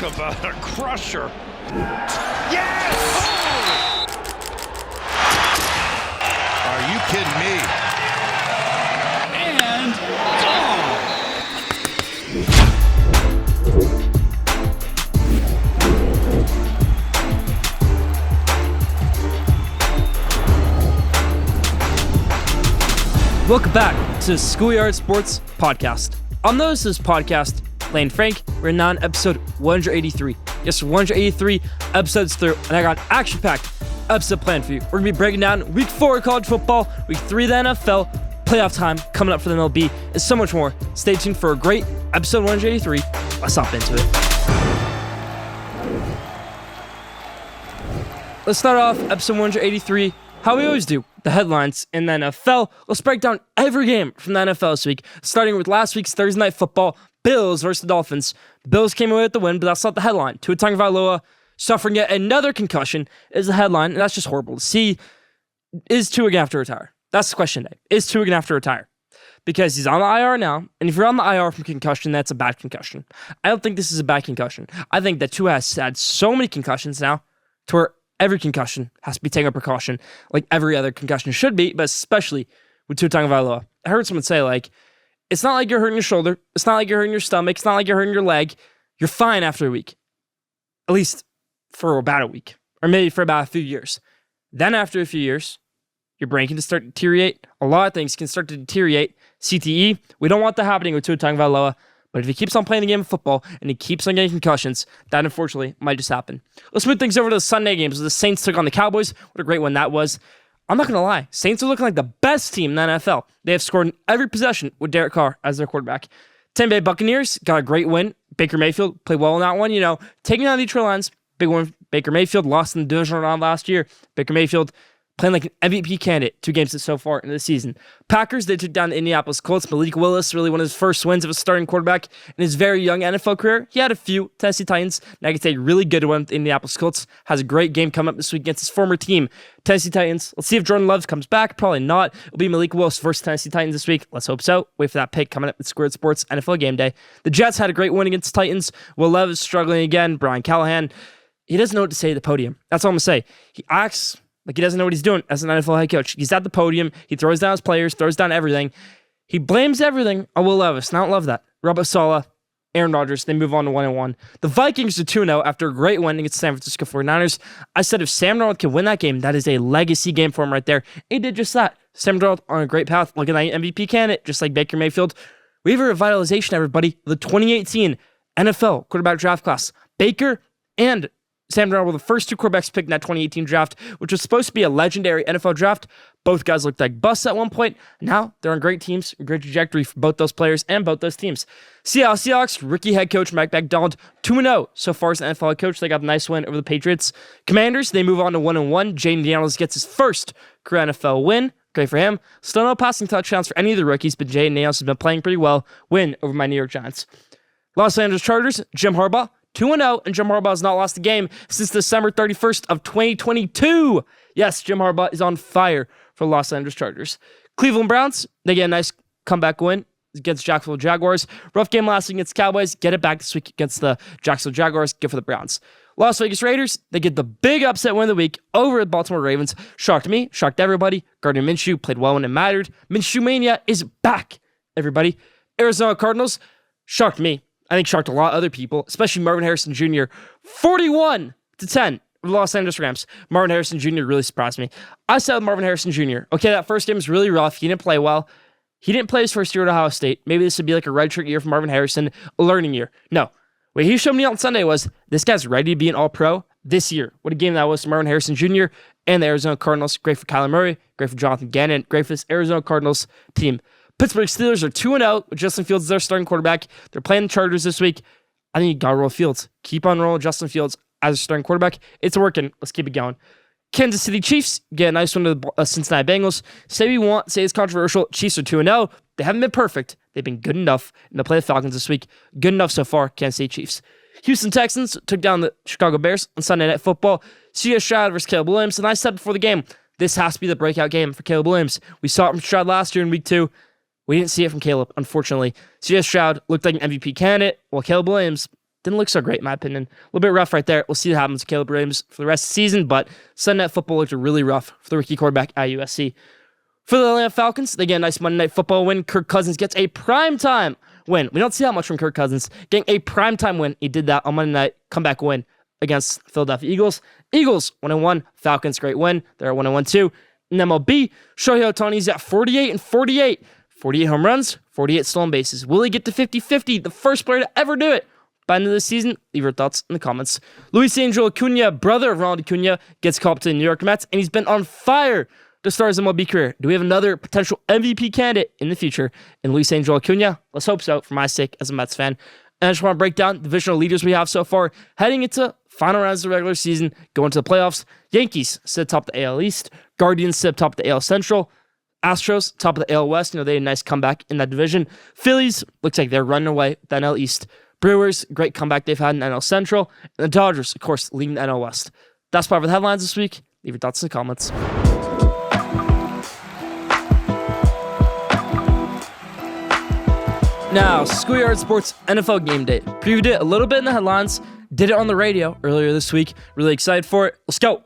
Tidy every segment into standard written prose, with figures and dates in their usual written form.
Talk about a crusher. Yes! Oh! Are you kidding me? And gone! Welcome back to the Schoolyard Sports podcast. On this podcast, Lane Frank, we're now on episode 183. Yes, 183 episodes through, and I got an action-packed episode planned for you. We're going to be breaking down week 4 of college football, week 3 of the NFL, playoff time coming up for the MLB, and so much more. Stay tuned for a great episode 183. Let's hop into it. Let's start off episode 183, how we always do, the headlines in the NFL. Let's break down every game from the NFL this week, starting with last week's Thursday Night Football, Bills versus the Dolphins. The Bills came away with the win, but that's not the headline. Tua Tagovailoa suffering yet another concussion is the headline, and that's just horrible to see. Is Tua going to have to retire? That's the question today. Is Tua going to have to retire? Because he's on the IR now, and if you're on the IR from concussion, that's a bad concussion. I don't think this is a bad concussion. I think that Tua has had so many concussions now to where every concussion has to be taken a precaution, like every other concussion should be, but especially with Tua Tagovailoa. I heard someone say, it's not like you're hurting your shoulder. It's not like you're hurting your stomach. It's not like you're hurting your leg. You're fine after a week. At least for about a week. Or maybe for about a few years. Then after a few years, your brain can start to deteriorate. A lot of things can start to deteriorate. CTE, we don't want that happening with Tua Tagovailoa. But if he keeps on playing the game of football and he keeps on getting concussions, that unfortunately might just happen. Let's move things over to the Sunday games. The Saints took on the Cowboys. What a great one that was. I'm not going to lie. Saints are looking like the best team in the NFL. They have scored in every possession with Derek Carr as their quarterback. Tampa Bay Buccaneers got a great win. Baker Mayfield played well in that one. Taking down the Detroit Lions, big win. Baker Mayfield lost in the divisional round last year. Baker Mayfield playing like an MVP candidate 2 games so far in the season. Packers, they took down the Indianapolis Colts. Malik Willis, really one of his first wins of a starting quarterback in his very young NFL career. He had a few. Tennessee Titans, and I can say really good one with the Indianapolis Colts. Has a great game coming up this week against his former team, Tennessee Titans. Let's see if Jordan Love comes back. Probably not. It'll be Malik Willis versus Tennessee Titans this week. Let's hope so. Wait for that pick coming up at Schoolyard Sports NFL Game Day. The Jets had a great win against the Titans. Will Levis struggling again. Brian Callahan, he doesn't know what to say at the podium. That's all I'm going to say. He acts like he doesn't know what he's doing as an NFL head coach. He's at the podium. He throws down his players, throws down everything. He blames everything on Will Levis, and I don't love that. Robert Saleh, Aaron Rodgers, they move on to 1-1. The Vikings are 2-0 after a great win against the San Francisco 49ers. I said if Sam Darnold can win that game, that is a legacy game for him right there. He did just that. Sam Darnold on a great path, looking like an MVP candidate, just like Baker Mayfield. We have a revitalization, everybody. The 2018 NFL quarterback draft class. Baker and Sam Darnold were the first 2 quarterbacks picked in that 2018 draft, which was supposed to be a legendary NFL draft. Both guys looked like busts at one point. Now they're on great teams, great trajectory for both those players and both those teams. Seahawks, rookie head coach Mike Macdonald, 2-0 so far as an NFL head coach. They got a nice win over the Patriots. Commanders, they move on to 1-1. Jaden Daniels gets his first career NFL win. Great for him. Still no passing touchdowns for any of the rookies, but Jaden Daniels has been playing pretty well. Win over my New York Giants. Los Angeles Chargers, Jim Harbaugh, 2-0, and Jim Harbaugh has not lost a game since December 31st of 2022. Yes, Jim Harbaugh is on fire for the Los Angeles Chargers. Cleveland Browns, they get a nice comeback win against Jacksonville Jaguars. Rough game last week against Cowboys. Get it back this week against the Jacksonville Jaguars. Good for the Browns. Las Vegas Raiders, they get the big upset win of the week over the Baltimore Ravens. Shocked me, shocked everybody. Gardner Minshew played well when it mattered. Minshew Mania is back, everybody. Arizona Cardinals, shocked me. I think shocked a lot of other people, especially Marvin Harrison Jr. 41-10 of the Los Angeles Rams. Marvin Harrison Jr. really surprised me. I said with Marvin Harrison Jr., okay, that first game was really rough. He didn't play well. He didn't play his first year at Ohio State. Maybe this would be like a redshirt year for Marvin Harrison, a learning year. No. What he showed me on Sunday was this guy's ready to be an all-pro this year. What a game that was to Marvin Harrison Jr. and the Arizona Cardinals. Great for Kyler Murray. Great for Jonathan Gannon. Great for this Arizona Cardinals team. Pittsburgh Steelers are 2-0 with Justin Fields as their starting quarterback. They're playing the Chargers this week. I think you got to roll Fields. Keep on rolling Justin Fields as a starting quarterback. It's working. Let's keep it going. Kansas City Chiefs get a nice one to the Cincinnati Bengals. Say it's controversial. Chiefs are 2-0. They haven't been perfect. They've been good enough. And they'll play the Falcons this week. Good enough so far, Kansas City Chiefs. Houston Texans took down the Chicago Bears on Sunday Night Football. C.J. Stroud versus Caleb Williams. And I said before the game, this has to be the breakout game for Caleb Williams. We saw it from Stroud last year in week 2. We didn't see it from Caleb, unfortunately. C.J. Stroud looked like an MVP candidate, while Caleb Williams didn't look so great in my opinion. A little bit rough right there. We'll see what happens with Caleb Williams for the rest of the season, but Sunday Night Football looked really rough for the rookie quarterback at USC. For the Atlanta Falcons, they get a nice Monday Night Football win. Kirk Cousins gets a primetime win. We don't see that much from Kirk Cousins. Getting a primetime win. He did that on Monday night. Comeback win against Philadelphia Eagles. Eagles 1-1. Falcons, great win. They're 1-1 too. In MLB, Shohei Ohtani's at 48 and 48. 48 home runs, 48 stolen bases. Will he get to 50-50? The first player to ever do it. By the end of the season, leave your thoughts in the comments. Luis Angel Acuna, brother of Ronald Acuna, gets called up to the New York Mets, and he's been on fire to start his MLB career. Do we have another potential MVP candidate in the future in Luis Angel Acuna? Let's hope so, for my sake as a Mets fan. And I just want to break down the divisional leaders we have so far, heading into final rounds of the regular season, going to the playoffs. Yankees sit atop the AL East. Guardians sit atop the AL Central. Astros, top of the AL West. They had a nice comeback in that division. Phillies, looks like they're running away with the NL East. Brewers, great comeback they've had in NL Central. And the Dodgers, of course, leading the NL West. That's part of the headlines this week. Leave your thoughts in the comments. Now, Schoolyard Sports NFL Game Day. Previewed it a little bit in the headlines. Did it on the radio earlier this week. Really excited for it. Let's go.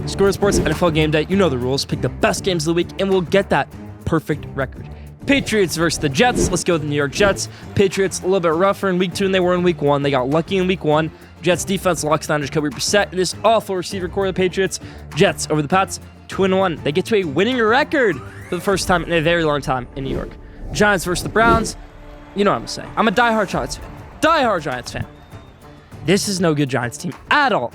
Schoolyard Sports NFL Game Day. You know the rules. Pick the best games of the week, and we'll get that perfect record. Patriots versus the Jets. Let's go with the New York Jets. Patriots a little bit rougher in week 2 than they were in week 1. They got lucky in week 1. Jets defense locks down Jacoby Brissett and this awful receiver core of the Patriots. Jets over the Pats, 2-1. They get to a winning record for the first time in a very long time in New York. Giants versus the Browns. You know what I'm going to say. I'm a diehard Giants fan. Diehard Giants fan. This is no good Giants team at all.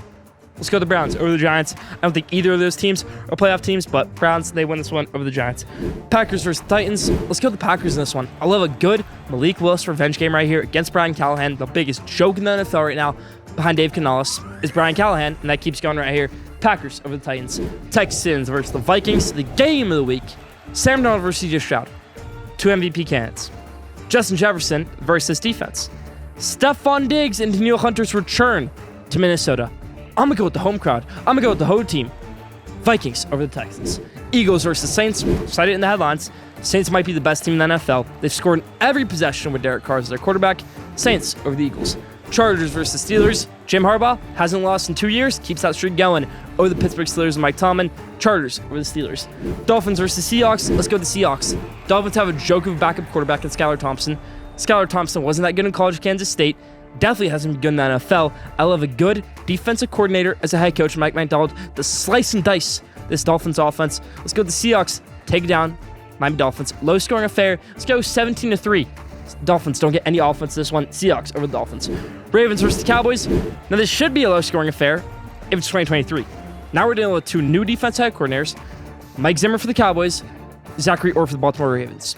Let's go the Browns over the Giants. I don't think either of those teams are playoff teams, but Browns, they win this one over the Giants. Packers versus Titans. Let's go the Packers in this one. I love a good Malik Willis revenge game right here against Brian Callahan. The biggest joke in the NFL right now behind Dave Canales is Brian Callahan, and that keeps going right here. Packers over the Titans. Texans versus the Vikings. The game of the week. Sam Darnold versus CJ Stroud. 2 MVP candidates. Justin Jefferson versus defense. Stephon Diggs and Danielle Hunter's return to Minnesota. I'm going to go with the home crowd. I'm going to go with the home team. Vikings over the Texans. Eagles versus Saints. Cited in the headlines. Saints might be the best team in the NFL. They've scored in every possession with Derek Carr as their quarterback. Saints over the Eagles. Chargers versus Steelers. Jim Harbaugh hasn't lost in 2 years. Keeps that streak going. Over the Pittsburgh Steelers and Mike Tomlin. Chargers over the Steelers. Dolphins versus Seahawks. Let's go with the Seahawks. Dolphins have a joke of a backup quarterback in Skylar Thompson. Skylar Thompson wasn't that good in college at Kansas State. Definitely hasn't been good in the NFL. I love a good defensive coordinator as a head coach, Mike McDonald, to slice and dice this Dolphins offense. Let's go with the Seahawks. Take down Miami Dolphins. Low scoring affair. Let's go 17-3. Dolphins don't get any offense this one. Seahawks over the Dolphins. Ravens versus the Cowboys. Now this should be a low scoring affair if it's 2023. Now we're dealing with 2 new defense head coordinators. Mike Zimmer for the Cowboys. Zachary Orr for the Baltimore Ravens.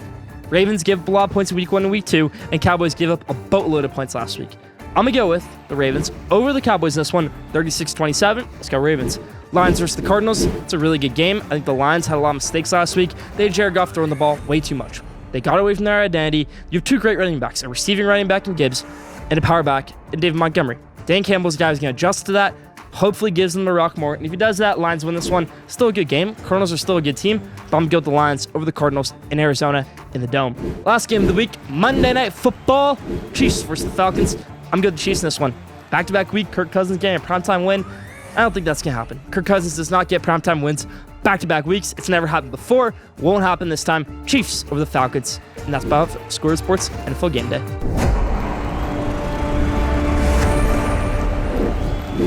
Ravens give up a lot of points in week 1 and week 2, and Cowboys give up a boatload of points last week. I'm going to go with the Ravens over the Cowboys in this one, 36-27. Let's go Ravens. Lions versus the Cardinals. It's a really good game. I think the Lions had a lot of mistakes last week. They had Jared Goff throwing the ball way too much. They got away from their identity. You have 2 great running backs, a receiving running back in Gibbs, and a power back in David Montgomery. Dan Campbell's guy is going to adjust to that. Hopefully gives them the rock more. And if he does that, Lions win this one. Still a good game. Cardinals are still a good team. But I'm going to go with the Lions over the Cardinals in Arizona in the Dome. Last game of the week, Monday Night Football. Chiefs versus the Falcons. I'm going to the Chiefs in this one. Back-to-back week, Kirk Cousins getting a primetime win. I don't think that's going to happen. Kirk Cousins does not get primetime wins back-to-back weeks. It's never happened before. Won't happen this time. Chiefs over the Falcons. And that's about Schoolyard Sports NFL Game Day.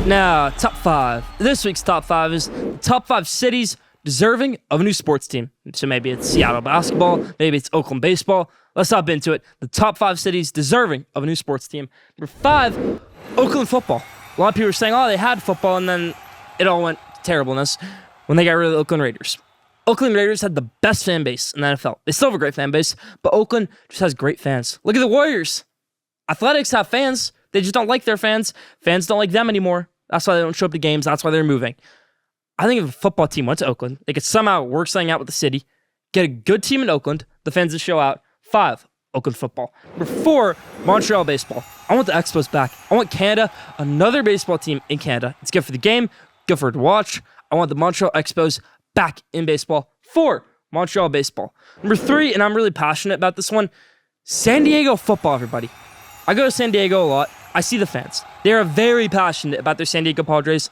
Now, top 5. This week's top 5 is the top 5 cities deserving of a new sports team. So maybe it's Seattle basketball, maybe it's Oakland baseball. Let's hop into it. The top 5 cities deserving of a new sports team. Number 5, Oakland football. A lot of people are saying, oh, they had football, and then it all went to terribleness when they got rid of the Oakland Raiders. Oakland Raiders had the best fan base in the NFL. They still have a great fan base, but Oakland just has great fans. Look at the Warriors. Athletics have fans. They just don't like their fans. Fans don't like them anymore. That's why they don't show up to games. That's why they're moving. I think if a football team went to Oakland, they could somehow work something out with the city, get a good team in Oakland, the fans would show out. 5, Oakland football. Number 4, Montreal baseball. I want the Expos back. I want Canada, another baseball team in Canada. It's good for the game, good for it to watch. I want the Montreal Expos back in baseball. 4, Montreal baseball. Number 3, and I'm really passionate about this one, San Diego football, everybody. I go to San Diego a lot. I see the fans. They are very passionate about their San Diego Padres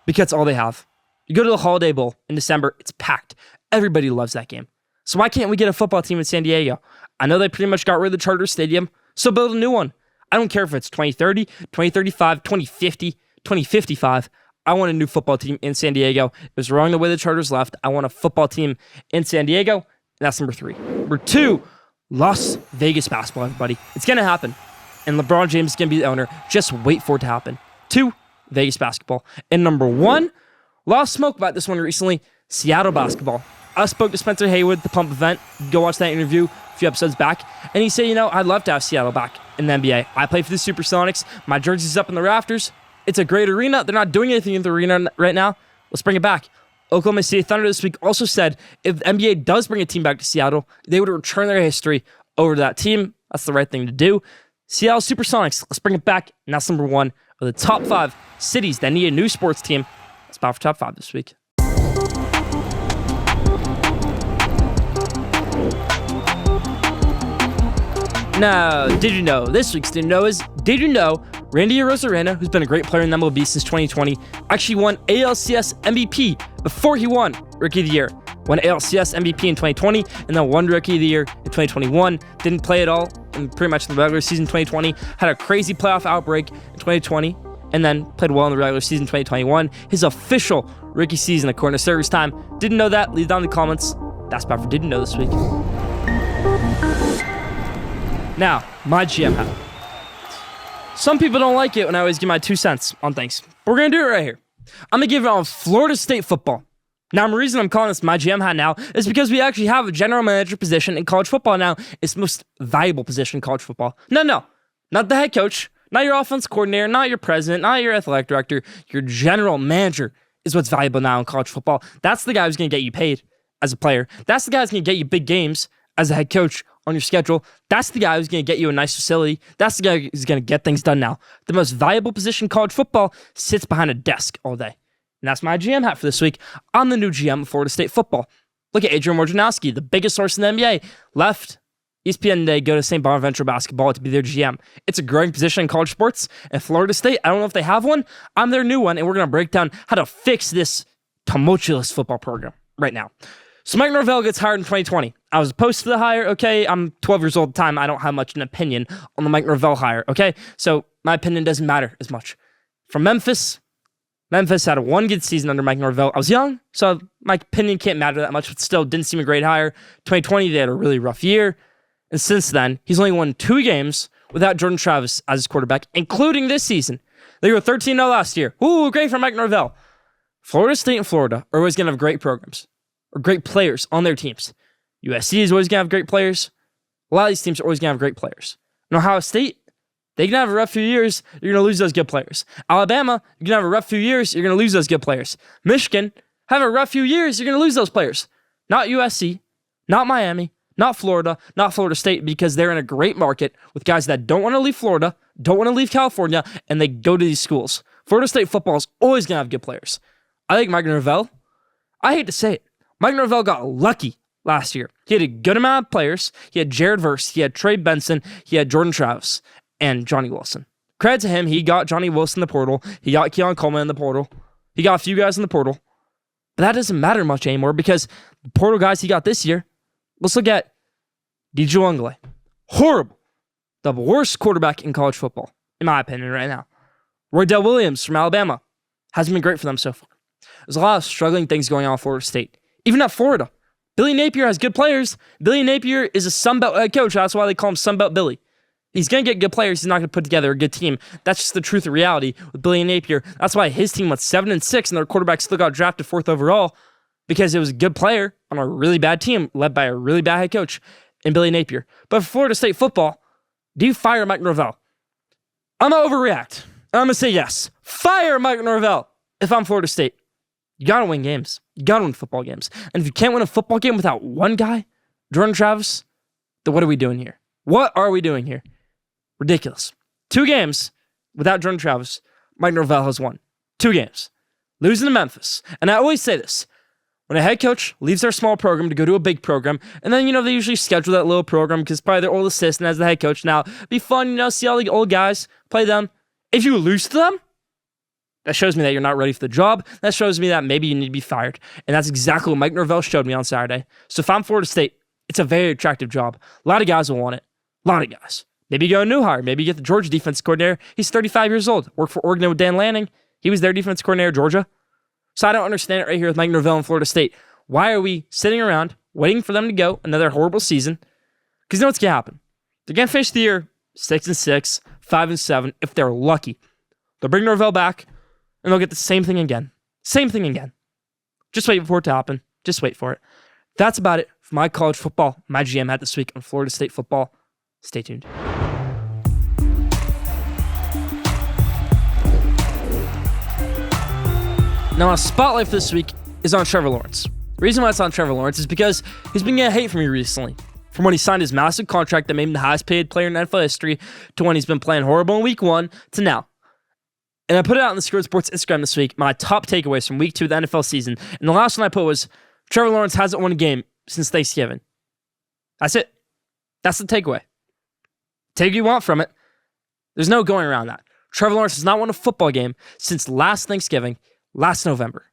because it's all they have. You go to the Holiday Bowl in December, it's packed. Everybody loves that game. So why can't we get a football team in San Diego? I know they pretty much got rid of the Charter Stadium, so build a new one. I don't care if it's 2030, 2035, 2050, 2055. I want a new football team in San Diego. It was wrong the way the Chargers left. I want a football team in San Diego. And that's number 3. Number 2, Las Vegas basketball, everybody. It's going to happen. And LeBron James is going to be the owner. Just wait for it to happen. 2, Vegas basketball. And number 1, a lot of smoke about this one recently, Seattle basketball. I spoke to Spencer Haywood at the Pump event. Go watch that interview a few episodes back. And he said, I'd love to have Seattle back in the NBA. I play for the Supersonics. My jersey's up in the rafters. It's a great arena. They're not doing anything in the arena right now. Let's bring it back. Oklahoma City Thunder this week also said if the NBA does bring a team back to Seattle, they would return their history over to that team. That's the right thing to do. Seattle Supersonics, let's bring it back. And that's number 1 of the top 5 cities that need a new sports team. That's about for top 5 this week. Now, did you know? This week's Did You Know is, did you know Randy Arozarena, who's been a great player in the MLB since 2020, actually won ALCS MVP before he won Rookie of the Year. Won ALCS MVP in 2020, and then won Rookie of the Year in 2021. Didn't play at all in pretty much the regular season 2020. Had a crazy playoff outbreak in 2020, and then played well in the regular season 2021. His official rookie season according to Service Time. Didn't know that? Leave down in the comments. That's about for Didn't Know this week. Now, my GM hat. Some people don't like it when I always give my 2 cents on things. But we're going to do it right here. I'm going to give it on Florida State football. Now, the reason I'm calling this my GM hat now is because we actually have a general manager position in college football now. It's the most valuable position in college football. No, not the head coach, not your offense coordinator, not your president, not your athletic director. Your general manager is what's valuable now in college football. That's the guy who's going to get you paid as a player. That's the guy who's going to get you big games as a head coach on your schedule. That's the guy who's going to get you a nice facility. That's the guy who's going to get things done now. The most valuable position in college football sits behind a desk all day. And that's my GM hat for this week. I'm the new GM of Florida State football. Look at Adrian Wojnarowski, the biggest source in the NBA, left ESPN today, go to St. Bonaventure basketball to be their GM. It's a growing position in college sports. And Florida State, I don't know if they have one. I'm their new one, and we're going to break down how to fix this tumultuous football program right now. So Mike Norvell gets hired in 2020. I was opposed to the hire, okay? I'm 12 years old at the time. I don't have much an opinion on the Mike Norvell hire, okay? So my opinion doesn't matter as much. From Memphis had a 1 good season under Mike Norvell. I was young, so my opinion can't matter that much, but still didn't seem a great hire. 2020, they had a really rough year. And since then, he's only won 2 games without Jordan Travis as his quarterback, including this season. They were 13-0 last year. Ooh, great for Mike Norvell. Florida State and Florida are always going to have great programs or great players on their teams. USC is always going to have great players. A lot of these teams are always going to have great players. And Ohio State, they can have a rough few years, you're going to lose those good players. Alabama, you're going to have a rough few years, you're going to lose those good players. Michigan, have a rough few years, you're going to lose those players. Not USC, not Miami, not Florida, not Florida State, because they're in a great market with guys that don't want to leave Florida, don't want to leave California, and they go to these schools. Florida State football is always going to have good players. I think Mike Norvell, I hate to say it, Mike Norvell got lucky last year. He had a good amount of players. He had Jared Verse, he had Trey Benson, he had Jordan Travis, and Johnny Wilson. Credit to him, he got Johnny Wilson in the portal. He got Keon Coleman in the portal. He got a few guys in the portal. But that doesn't matter much anymore because the portal guys he got this year, let's look at DJ Ungale. Horrible. The worst quarterback in college football, in my opinion, right now. Roydell Williams from Alabama. Hasn't been great for them so far. There's a lot of struggling things going on at Florida State. Even at Florida. Billy Napier has good players. Billy Napier is a Sunbelt head coach. That's why they call him Sunbelt Billy. He's going to get good players. He's not going to put together a good team. That's just the truth of reality with Billy Napier. That's why his team went 7-6 and their quarterback still got drafted 4th overall because it was a good player on a really bad team led by a really bad head coach in Billy Napier. But for Florida State football, do you fire Mike Norvell? I'm going to overreact. I'm going to say yes. Fire Mike Norvell if I'm Florida State. You got to win games. You got to win football games. And if you can't win a football game without one guy, Jordan Travis, then what are we doing here? What are we doing here? Ridiculous. 2 games without Jordan Travis, Mike Norvell has won. 2 games. Losing to Memphis. And I always say this. When a head coach leaves their small program to go to a big program, and then, they usually schedule that little program because probably their old assistant as the head coach. Now, it'd be fun, see all the old guys, play them, If you lose to them, that shows me that you're not ready for the job. That shows me that maybe you need to be fired. And that's exactly what Mike Norvell showed me on Saturday. So if I'm Florida State, it's a very attractive job. A lot of guys will want it. A lot of guys. Maybe you go a new hire. Maybe you get the Georgia defense coordinator. He's 35 years old. Worked for Oregon with Dan Lanning. He was their defense coordinator at Georgia. So I don't understand it right here with Mike Norvell and Florida State. Why are we sitting around waiting for them to go another horrible season? Because you know what's going to happen? They're going to finish the year 6-6, 5-7 if they're lucky. They'll bring Norvell back, and they'll get the same thing again. Same thing again. Just wait for it to happen. Just wait for it. That's about it for my college football, my GM hat this week on Florida State football. Stay tuned. Now, our spotlight for this week is on Trevor Lawrence. The reason why it's on Trevor Lawrence is because he's been getting hate from me recently. From when he signed his massive contract that made him the highest paid player in NFL history, to when he's been playing horrible in week 1, to now. And I put it out on the Schoolyard Sports Instagram this week, my top takeaways from week 2 of the NFL season. And the last one I put was, Trevor Lawrence hasn't won a game since Thanksgiving. That's it. That's the takeaway. Take what you want from it. There's no going around that. Trevor Lawrence has not won a football game since last Thanksgiving, last November.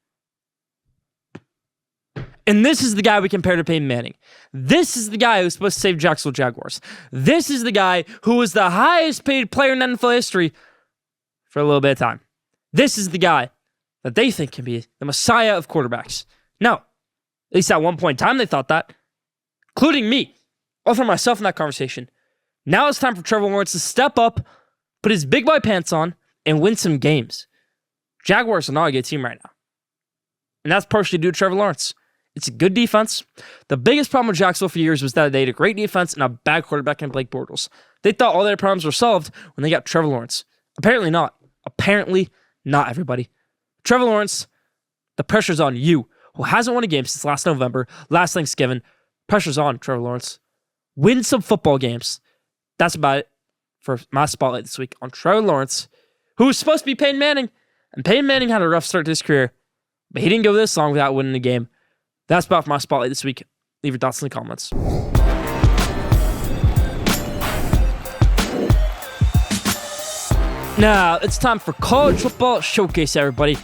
And this is the guy we compare to Peyton Manning. This is the guy who's supposed to save Jacksonville Jaguars. This is the guy who was the highest paid player in NFL history for a little bit of time. This is the guy that they think can be the messiah of quarterbacks. No, at least at one point in time they thought that, including me. I'll throw myself in that conversation. Now it's time for Trevor Lawrence to step up, put his big boy pants on, and win some games. Jaguars are not a good team right now. And that's partially due to Trevor Lawrence. It's a good defense. The biggest problem with Jacksonville for years was that they had a great defense and a bad quarterback in Blake Bortles. They thought all their problems were solved when they got Trevor Lawrence. Apparently not. Apparently not, everybody. Trevor Lawrence, the pressure's on you, who hasn't won a game since last November, last Thanksgiving. Pressure's on, Trevor Lawrence. Win some football games. That's about it for my spotlight this week on Trevor Lawrence, who was supposed to be Peyton Manning. And Peyton Manning had a rough start to his career, but he didn't go this long without winning a game. That's about for my spotlight this week. Leave your thoughts in the comments. Now, it's time for College Football Showcase, everybody.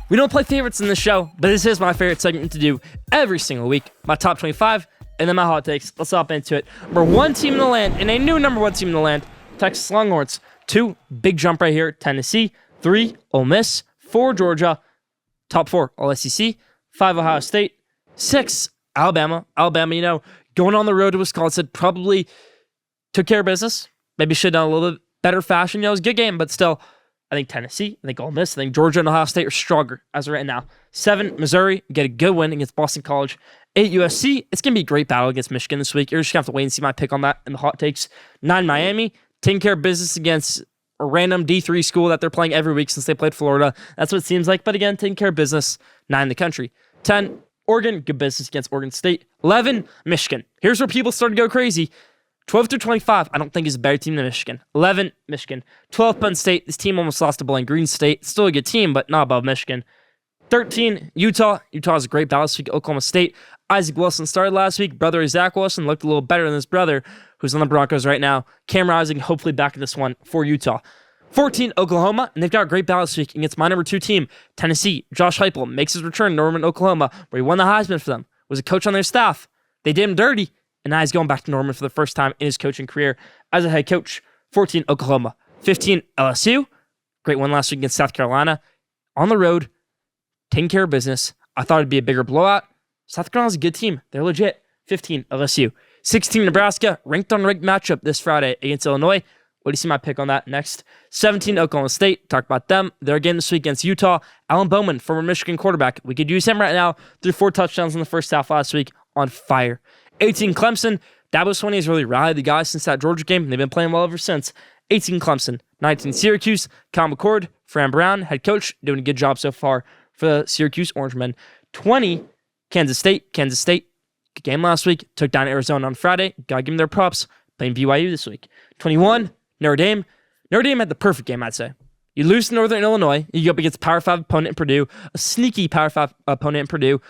We don't play favorites in this show, but this is my favorite segment to do every single week. My top 25, and then my hot takes. Let's hop into it. Number 1 team in the land, and a new number 1 team in the land, Texas Longhorns. 2, big jump right here, Tennessee. 3, Ole Miss. 4, Georgia. Top 4, All SEC. 5, Ohio State. 6, Alabama. Alabama, going on the road to Wisconsin, probably took care of business. Maybe should have done a little bit better fashion. It was a good game, but still, I think Tennessee, I think Ole Miss, I think Georgia and Ohio State are stronger as of right now. 7, Missouri, get a good win against Boston College. 8, USC, it's going to be a great battle against Michigan this week. You're just going to have to wait and see my pick on that in the hot takes. 9, Miami, taking care of business against a random D3 school that they're playing every week since they played Florida. That's what it seems like, but again, taking care of business. 9, the country. 10, Oregon, good business against Oregon State. 11, Michigan. Here's where people start to go crazy. 12 through 25, I don't think is a better team than Michigan. 11, Michigan. 12, Penn State. This team almost lost to Bowling Green State. Still a good team, but not above Michigan. 13, Utah. Utah is a great battle this week. Oklahoma State. Isaac Wilson started last week. Brother Zach Wilson looked a little better than his brother, who's on the Broncos right now. Cam Rising, hopefully back in this one for Utah. 14, Oklahoma, and they've got a great battle this week against my number 2 team, Tennessee. Josh Heupel makes his return to Norman, Oklahoma, where he won the Heisman for them, was a coach on their staff. They did him dirty, and now he's going back to Norman for the first time in his coaching career as a head coach. 14, Oklahoma. 15, LSU. Great one last week against South Carolina. On the road, taking care of business. I thought it'd be a bigger blowout. South Carolina's a good team. They're legit. 15, LSU. 16, Nebraska. Ranked on ranked matchup this Friday against Illinois. What do you see my pick on that next? 17, Oklahoma State. Talk about them. They're again this week against Utah. Alan Bowman, former Michigan quarterback. We could use him right now. Threw 4 touchdowns in the first half last week. On fire. 18, Clemson. Dabo Swinney has really rallied the guys since that Georgia game. They've been playing well ever since. 18, Clemson. 19, Syracuse. Kyle McCord. Fran Brown, head coach. Doing a good job so far for the Syracuse Orangemen. 20, Kansas State. Kansas State. Good game last week. Took down Arizona on Friday. Gotta give them their props. Playing BYU this week. 21, Notre Dame. Notre Dame had the perfect game, I'd say. You lose to Northern Illinois. You go up against a Power 5 opponent in Purdue. A sneaky Power 5 opponent in Purdue.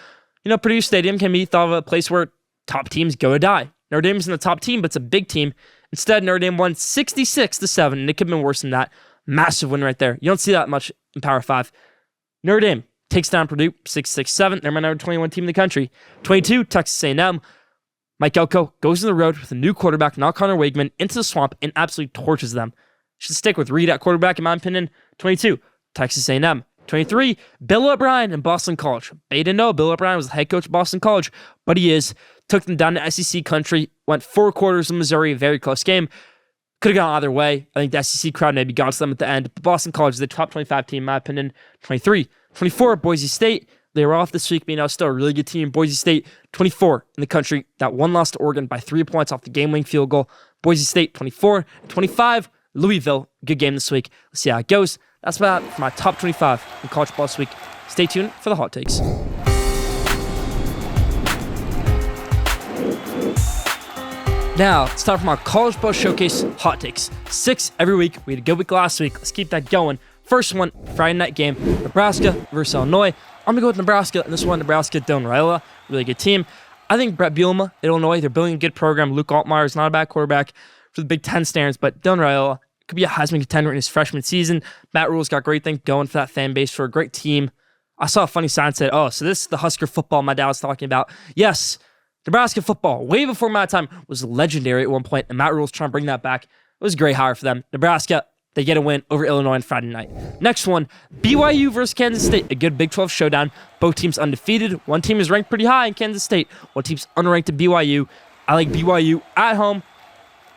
Purdue Stadium can be thought of a place where top teams go to die. Notre Dame's in the top team, but it's a big team. Instead, Notre Dame won 66-7, and it could have been worse than that. Massive win right there. You don't see that much in Power 5. Notre Dame takes down Purdue 6-6-7. They're my number 21 team in the country. 22, Texas A&M. Mike Elko goes on the road with a new quarterback, not Connor Wakeman, into the swamp and absolutely torches them. Should stick with Reed at quarterback, in my opinion. 22, Texas A&M. 23, Bill O'Brien in Boston College. They didn't know Bill O'Brien was the head coach of Boston College, but he is. Took them down to SEC country, went 4 quarters in Missouri, very close game. Could have gone either way. I think the SEC crowd maybe got to them at the end. But Boston College is the top 25 team, in my opinion. 23, 24, Boise State. They were off this week, but still a really good team. Boise State, 24 in the country. That one lost to Oregon by 3 points off the game-winning field goal. Boise State, 24. 25, Louisville. Good game this week. Let's see how it goes. That's about it for my top 25 in college football this week. Stay tuned for the hot takes. Now, it's time for my College Football Showcase hot takes. 6 every week. We had a good week last week. Let's keep that going. First one, Friday night game, Nebraska versus Illinois. I'm going to go with Nebraska, and this one, Nebraska, Dylan Raiola, really good team. I think Brett Bielema, Illinois, they're building a good program. Luke Altmaier is not a bad quarterback for the Big Ten standards, but Dylan Raiola could be a Heisman contender in his freshman season. Matt Rule's got great things going for that fan base, for a great team. I saw a funny sign that said, oh, so this is the Husker football my dad was talking about. Yes, Nebraska football, way before my time, was legendary at one point, and Matt Rule's trying to bring that back. It was a great hire for them. Nebraska, they get a win over Illinois on Friday night. Next one, BYU versus Kansas State. A good Big 12 showdown. Both teams undefeated. One team is ranked pretty high in Kansas State. One team's unranked at BYU. I like BYU at home.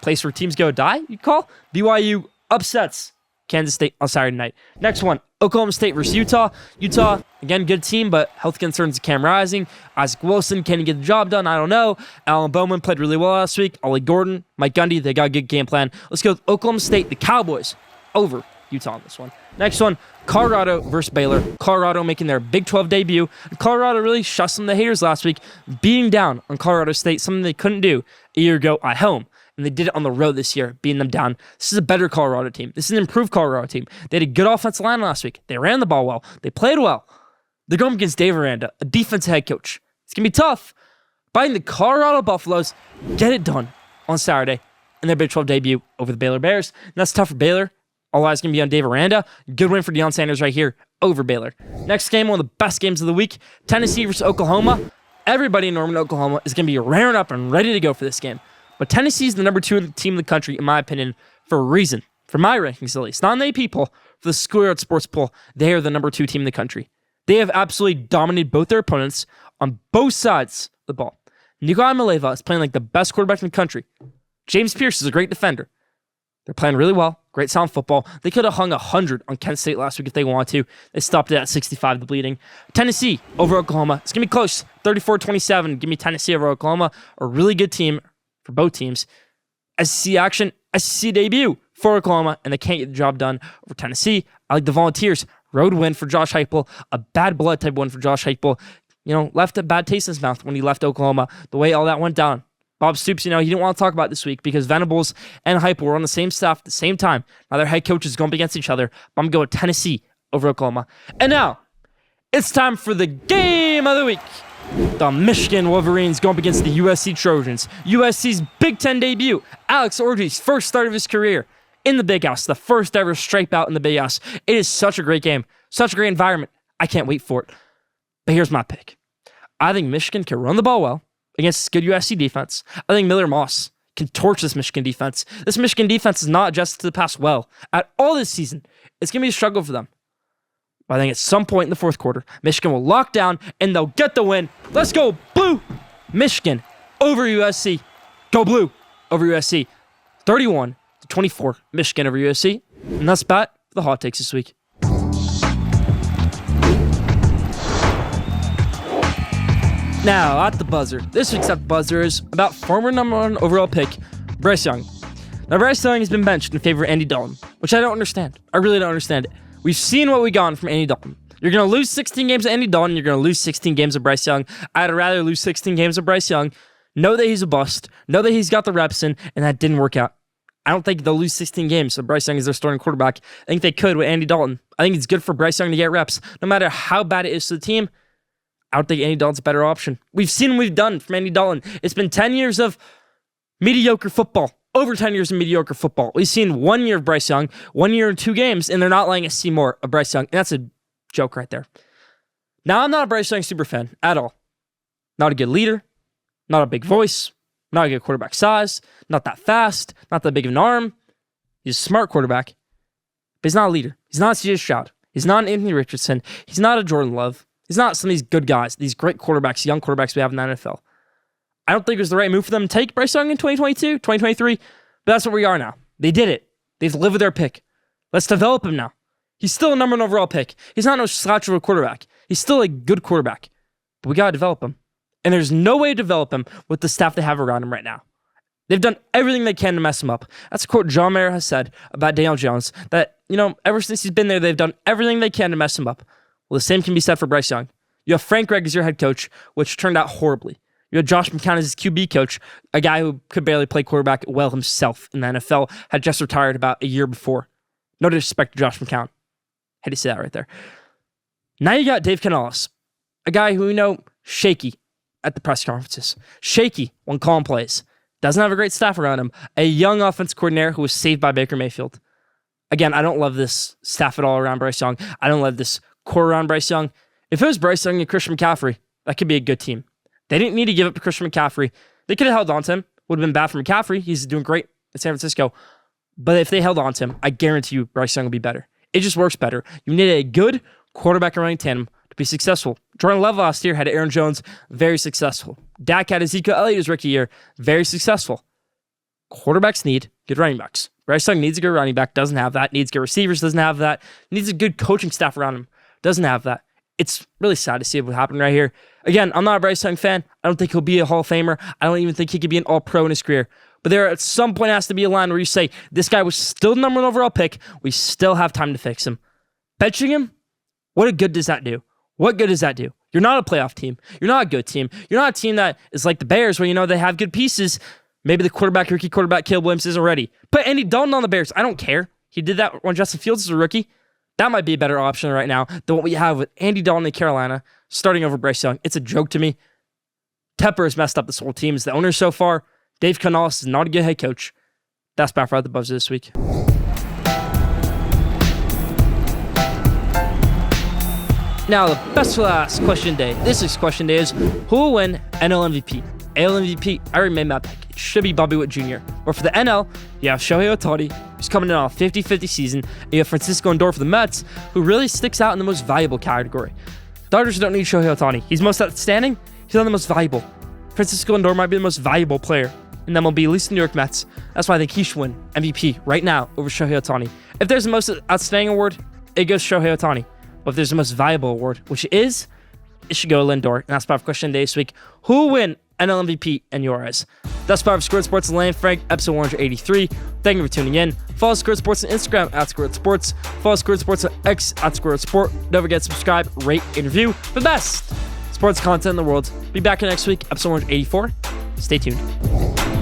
Place where teams go die, you call? BYU upsets Kansas State on Saturday night. Next one, Oklahoma State versus Utah. Utah, again, good team, but health concerns of Cam Rising. Isaac Wilson, can he get the job done? I don't know. Alan Bowman played really well last week. Ollie Gordon, Mike Gundy, they got a good game plan. Let's go with Oklahoma State, the Cowboys, over Utah on this one. Next one, Colorado versus Baylor. Colorado making their Big 12 debut. Colorado really shut some of the haters last week, beating down on Colorado State, something they couldn't do a year ago at home. And they did it on the road this year, beating them down. This is a better Colorado team. This is an improved Colorado team. They had a good offensive line last week. They ran the ball well. They played well. They're going against Dave Aranda, a defensive head coach. It's going to be tough. Biting the Colorado Buffaloes, get it done on Saturday in their Big 12 debut over the Baylor Bears. And that's tough for Baylor. All eyes going to be on Dave Aranda. Good win for Deion Sanders right here over Baylor. Next game, one of the best games of the week, Tennessee versus Oklahoma. Everybody in Norman, Oklahoma is going to be raring up and ready to go for this game. But Tennessee is the number 2 team in the country, in my opinion, for a reason. For my rankings, at least. Not an AP poll. For the Schoolyard Sports poll, they are the number 2 team in the country. They have absolutely dominated both their opponents on both sides of the ball. Nico Iamaleava is playing like the best quarterback in the country. James Pierce is a great defender. They're playing really well. Great sound football. They could have hung 100 on Kent State last week if they wanted to. They stopped it at 65, the bleeding. Tennessee over Oklahoma. It's going to be close. 34-27. Give me Tennessee over Oklahoma. A really good team for both teams. SEC action, SEC debut for Oklahoma, and they can't get the job done over Tennessee. I like the Volunteers. Road win for Josh Heupel. A bad blood type win for Josh Heupel. Left a bad taste in his mouth when he left Oklahoma. The way all that went down. Bob Stoops, he didn't want to talk about it this week because Venables and Heupel were on the same staff at the same time. Now their head coaches going up against each other. But I'm going to go Tennessee over Oklahoma. And now, it's time for the game of the week. The Michigan Wolverines going up against the USC Trojans. USC's Big Ten debut. Alex Orji's first start of his career in the Big House. The first ever stripe out in the Big House. It is such a great game. Such a great environment. I can't wait for it. But here's my pick. I think Michigan can run the ball well against this good USC defense. I think Miller Moss can torch this Michigan defense. This Michigan defense is not adjusted to the pass well at all this season. It's going to be a struggle for them. But I think at some point in the fourth quarter, Michigan will lock down and they'll get the win. Let's go, Blue! Michigan over USC. Go Blue over USC. 31-24, Michigan over USC. And that's about the hot takes this week. Now, at the buzzer. This week's at the buzzer is about former number 1 overall pick, Bryce Young. Now, Bryce Young has been benched in favor of Andy Dalton, which I don't understand. I really don't understand it. We've seen what we got from Andy Dalton. You're going to lose 16 games of Andy Dalton. You're going to lose 16 games of Bryce Young. I'd rather lose 16 games of Bryce Young, know that he's a bust, know that he's got the reps in, and that didn't work out. I don't think they'll lose 16 games, so Bryce Young is their starting quarterback. I think they could with Andy Dalton. I think it's good for Bryce Young to get reps. No matter how bad it is to the team, I don't think Andy Dalton's a better option. We've seen what we've done from Andy Dalton. It's been 10 years of mediocre football over 10 years of mediocre football. We've seen 1 year of Bryce Young, 1 year and 2 games, and they're not letting us see more of Bryce Young. And that's a joke right there. Now, I'm not a Bryce Young super fan at all. Not a good leader, not a big voice, not a good quarterback size, not that fast, not that big of an arm. He's a smart quarterback, but he's not a leader. He's not a C.J. Stroud. He's not an Anthony Richardson. He's not a Jordan Love. He's not some of these good guys, these great quarterbacks, young quarterbacks we have in the NFL. I don't think it was the right move for them to take Bryce Young in 2022, 2023, but that's what we are now. They did it. They've lived with their pick. Let's develop him now. He's still a number 1 overall pick. He's not no slouch of a quarterback. He's still a good quarterback, but we got to develop him. And there's no way to develop him with the staff they have around him right now. They've done everything they can to mess him up. That's a quote John Mayer has said about Daniel Jones, that, ever since he's been there, they've done everything they can to mess him up. Well, the same can be said for Bryce Young. You have Frank Reich as your head coach, which turned out horribly. You had Josh McCown as his QB coach, a guy who could barely play quarterback well himself in the NFL, had just retired about a year before. No disrespect to Josh McCown. Had to say that right there. Now you got Dave Canales, a guy who shaky at the press conferences, shaky when calling plays, doesn't have a great staff around him, a young offense coordinator who was saved by Baker Mayfield. Again, I don't love this staff at all around Bryce Young. I don't love this core around Bryce Young. If it was Bryce Young and Christian McCaffrey, that could be a good team. They didn't need to give up to Christian McCaffrey. They could have held on to him. Would have been bad for McCaffrey. He's doing great in San Francisco. But if they held on to him, I guarantee you Bryce Young will be better. It just works better. You need a good quarterback and running tandem to be successful. Jordan Love last year had Aaron Jones, very successful. Dak had Ezekiel Elliott his rookie year, very successful. Quarterbacks need good running backs. Bryce Young needs a good running back, doesn't have that. Needs good receivers, doesn't have that. Needs a good coaching staff around him, doesn't have that. It's really sad to see what happened right here. Again, I'm not a Bryce Young fan. I don't think he'll be a Hall of Famer. I don't even think he could be an All-Pro in his career. But there at some point has to be a line where you say, this guy was still the number 1 overall pick. We still have time to fix him. Benching him? What good does that do? What good does that do? You're not a playoff team. You're not a good team. You're not a team that is like the Bears where they have good pieces. Maybe the rookie quarterback, Caleb Williams, isn't ready. Put Andy Dalton on the Bears. I don't care. He did that when Justin Fields was a rookie. That might be a better option right now than what we have with Andy Dalton in Carolina starting over Bryce Young. It's a joke to me. Tepper has messed up this whole team as the owner so far. Dave Canales is not a good head coach. That's Back for the Buzz this week. Now, the best for last question day. This week's question day is, who will win NL MVP? AL MVP, I already made my pick. It should be Bobby Witt Jr. But for the NL, you have Shohei Ohtani, who's coming in on a 50-50 season, and you have Francisco Lindor for the Mets, who really sticks out in the most valuable category. Dodgers don't need Shohei Ohtani. He's most outstanding. He's not the most valuable. Francisco Lindor might be the most valuable player in MLB, at least the New York Mets. That's why I think he should win MVP right now over Shohei Ohtani. If there's the most outstanding award, it goes to Shohei Ohtani. But if there's the most valuable award, which it should go to Lindor. And that's Bob question day this week. Who will win NL MVP and your eyes? That's Bob Schoolyard Sports and Lane Frank, episode 183. Thank you for tuning in. Follow Schoolyard Sports on Instagram at Schoolyard Sports. Follow Schoolyard Sports on X at Schoolyard Sport. Don't forget to subscribe, rate, and review for the best sports content in the world. Be back next week, episode 184. Stay tuned.